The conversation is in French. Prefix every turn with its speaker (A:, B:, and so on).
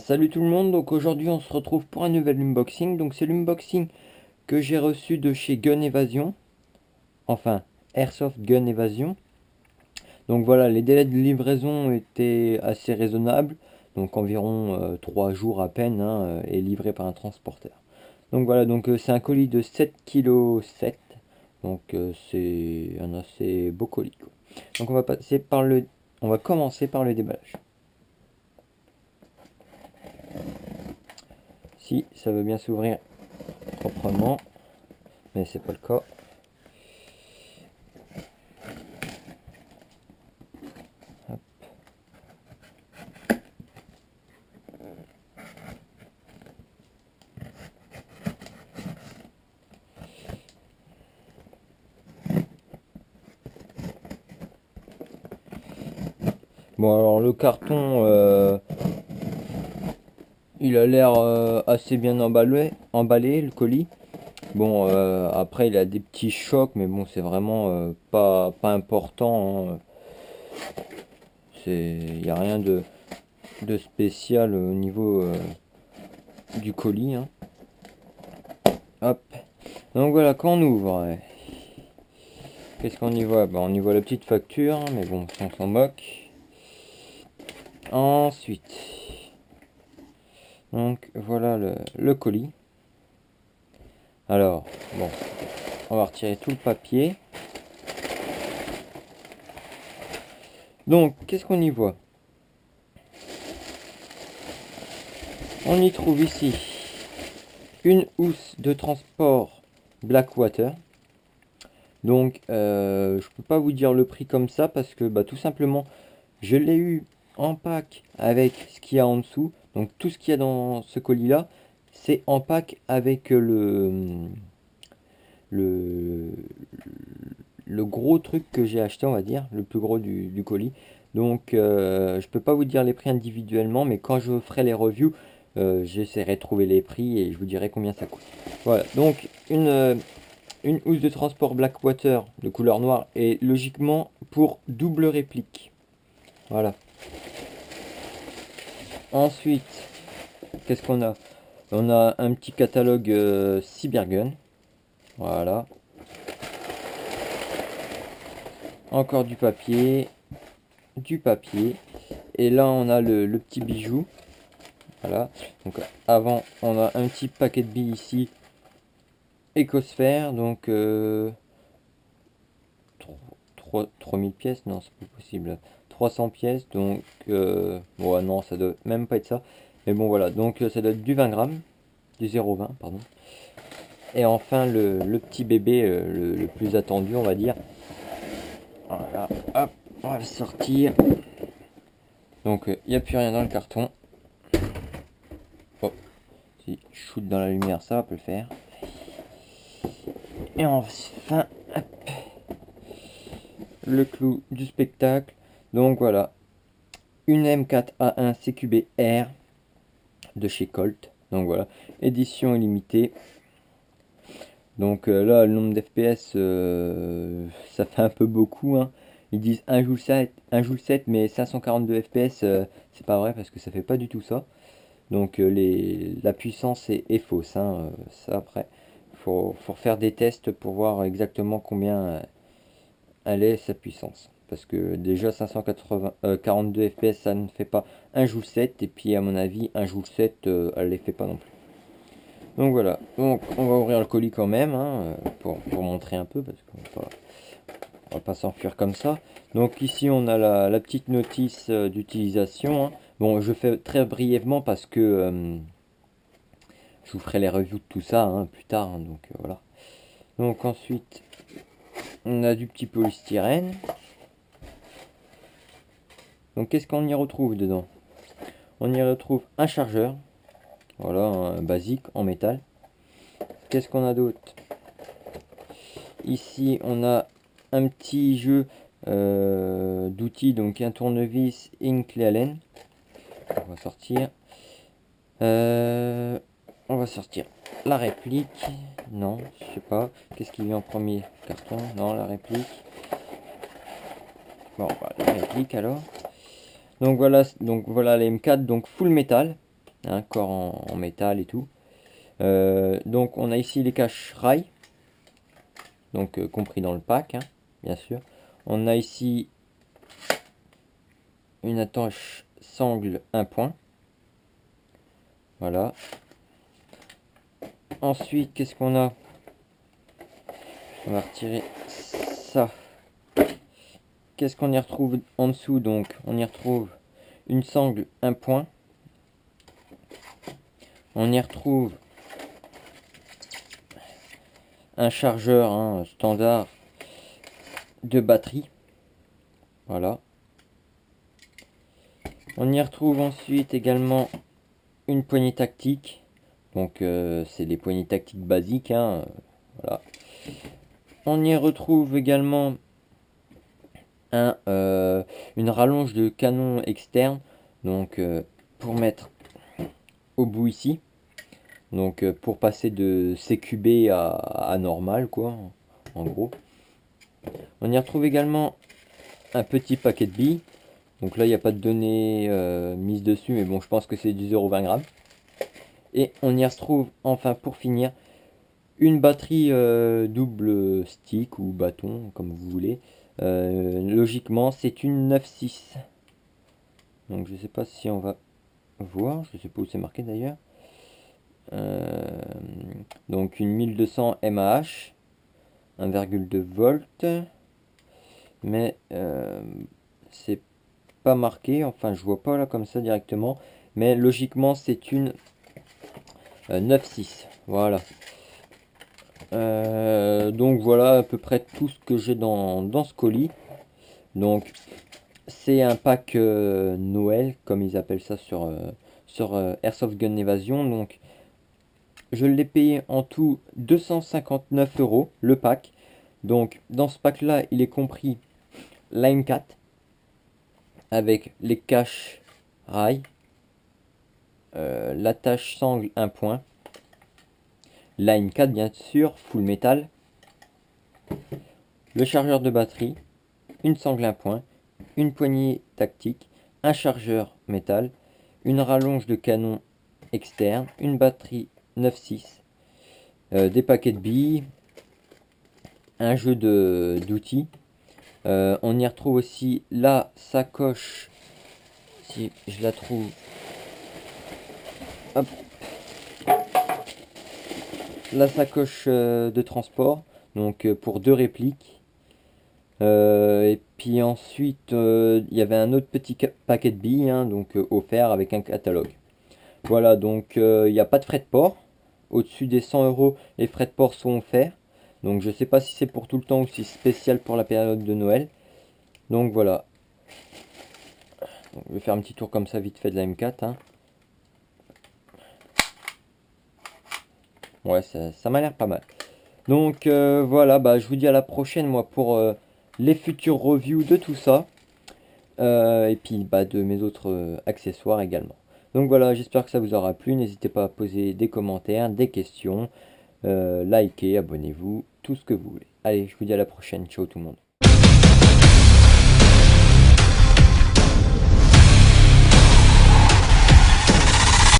A: Salut tout le monde, donc aujourd'hui on se retrouve pour un nouvel unboxing. Donc c'est l'unboxing que j'ai reçu de chez Gun Evasion, enfin Airsoft Gun Evasion. Donc voilà, les délais de livraison étaient assez raisonnables, donc environ 3 jours à peine, et livré par un transporteur. Donc voilà, c'est un colis de 7,7 kg, donc c'est un assez beau colis, quoi. Donc on va commencer par le déballage. Si ça veut bien s'ouvrir proprement, mais c'est pas le cas. Hop. Bon, alors le carton, il a l'air assez bien emballé, le colis. Bon, après il a des petits chocs, mais bon, c'est vraiment pas important, hein. Il n'y a rien de spécial au niveau du colis, hein. Hop. Donc voilà, quand on ouvre, qu'est-ce qu'on y voit? Bon, on y voit la petite facture, hein, mais bon, on s'en moque. Ensuite, donc voilà le colis. Alors, bon, on va retirer tout le papier. Donc, qu'est-ce qu'on y voit? On y trouve ici une housse de transport Blackwater. Donc, je peux pas vous dire le prix comme ça parce que tout simplement, je l'ai eu en pack avec ce qu'il y a en dessous. Donc, tout ce qu'il y a dans ce colis-là, c'est en pack avec le, le gros truc que j'ai acheté, on va dire, le plus gros du colis. Donc, je peux pas vous dire les prix individuellement, mais quand je ferai les reviews, j'essaierai de trouver les prix et je vous dirai combien ça coûte. Voilà, donc une housse de transport Blackwater de couleur noire et logiquement pour double réplique. Voilà. Ensuite, qu'est-ce qu'on a? On a un petit catalogue Cybergun. Voilà. Encore du papier. Du papier. Et là, on a le petit bijou. Voilà. Donc avant, on a un petit paquet de billes ici. Écosphère. Donc 3000 pièces. Non, c'est pas possible. 300 pièces. Donc bon, non, ça doit même pas être ça. Mais bon, voilà. Donc ça doit être du 20 grammes. Du 0,20, pardon. Et enfin, le petit bébé, le plus attendu, on va dire. Voilà. Hop, on va le sortir. Donc il n'y a plus rien dans le carton. Oh, si je shoot dans la lumière, ça peut le faire. Et enfin, hop, le clou du spectacle. Donc voilà, une M4A1 CQB-R de chez Colt. Donc voilà, édition illimitée. Donc là, le nombre d'FPS, ça fait un peu beaucoup, hein. Ils disent 1 joule 7, 1 joule 7, mais 542 FPS, c'est pas vrai parce que ça fait pas du tout ça. Donc la puissance est fausse, hein. Ça après, faut refaire des tests pour voir exactement combien elle est sa puissance. Parce que déjà 42 FPS ça ne fait pas 1 joule 7 et puis à mon avis 1 joule 7 elle les fait pas non plus. Donc voilà, donc on va ouvrir le colis quand même, hein, pour montrer un peu parce qu'on va pas s'enfuir comme ça. Donc ici on a la petite notice d'utilisation, hein. Bon, je fais très brièvement parce que je vous ferai les reviews de tout ça, hein, plus tard, hein, donc voilà. Donc ensuite on a du petit polystyrène. Donc qu'est-ce qu'on y retrouve dedans? On y retrouve un chargeur, voilà, un basique en métal. Qu'est-ce qu'on a d'autre? Ici on a un petit jeu d'outils, donc un tournevis, une clé Allen. On va sortir. On va sortir la réplique. Non, je sais pas. Qu'est-ce qui vient en premier? Carton? Non, la réplique. Bon, bah, la réplique alors. Donc voilà les M4, donc full métal. un corps en métal et tout. Donc on a ici les caches rails, donc compris dans le pack, hein, bien sûr. On a ici une attache sangle 1 point. Voilà. Ensuite, qu'est-ce qu'on a? On va retirer ça. Qu'est-ce qu'on y retrouve en dessous? Donc, on y retrouve une sangle 1 point. On y retrouve un chargeur, hein, standard de batterie. Voilà. On y retrouve ensuite également une poignée tactique. Donc c'est des poignées tactiques basiques, hein, voilà. On y retrouve également une rallonge de canon externe, donc pour mettre au bout ici, donc pour passer de CQB à normal, quoi, en gros. On y retrouve également un petit paquet de billes. Donc là il n'y a pas de données mises dessus, mais bon, je pense que c'est du 0,20 g. Et on y retrouve enfin, pour finir, une batterie double stick ou bâton, comme vous voulez. Logiquement, c'est une 9.6. Donc je sais pas si on va voir, je sais pas où c'est marqué d'ailleurs. Donc une 1200 mAh, 1,2 volts. Mais c'est pas marqué, enfin je vois pas là comme ça directement. Mais logiquement, c'est une 9.6. Voilà. Donc voilà à peu près tout ce que j'ai dans ce colis. Donc c'est un pack Noël, comme ils appellent ça sur Airsoft Gun Evasion. Donc je l'ai payé en tout 259 € le pack. Donc dans ce pack là il est compris la M4 avec les caches rails, l'attache sangle 1 point, la M4 bien sûr, full métal, le chargeur de batterie, une sangle 1 point, une poignée tactique, un chargeur métal, une rallonge de canon externe, une batterie 9.6, des paquets de billes, un jeu d'outils. On y retrouve aussi la sacoche, si je la trouve. Hop. La sacoche de transport, donc pour 2 répliques. Et puis ensuite, il y avait un autre petit paquet de billes, hein, donc offert avec un catalogue. Voilà, donc il n'y a pas de frais de port. Au-dessus des 100 €, les frais de port sont offerts. Donc je sais pas si c'est pour tout le temps ou si c'est spécial pour la période de Noël. Donc voilà. Donc, je vais faire un petit tour comme ça vite fait de la M4. Hein. Ouais, ça m'a l'air pas mal. Donc voilà, bah, je vous dis à la prochaine moi pour les futures reviews de tout ça. Et puis bah, de mes autres accessoires également. Donc voilà, j'espère que ça vous aura plu. N'hésitez pas à poser des commentaires, des questions, likez, abonnez-vous, tout ce que vous voulez. Allez, je vous dis à la prochaine. Ciao tout le monde.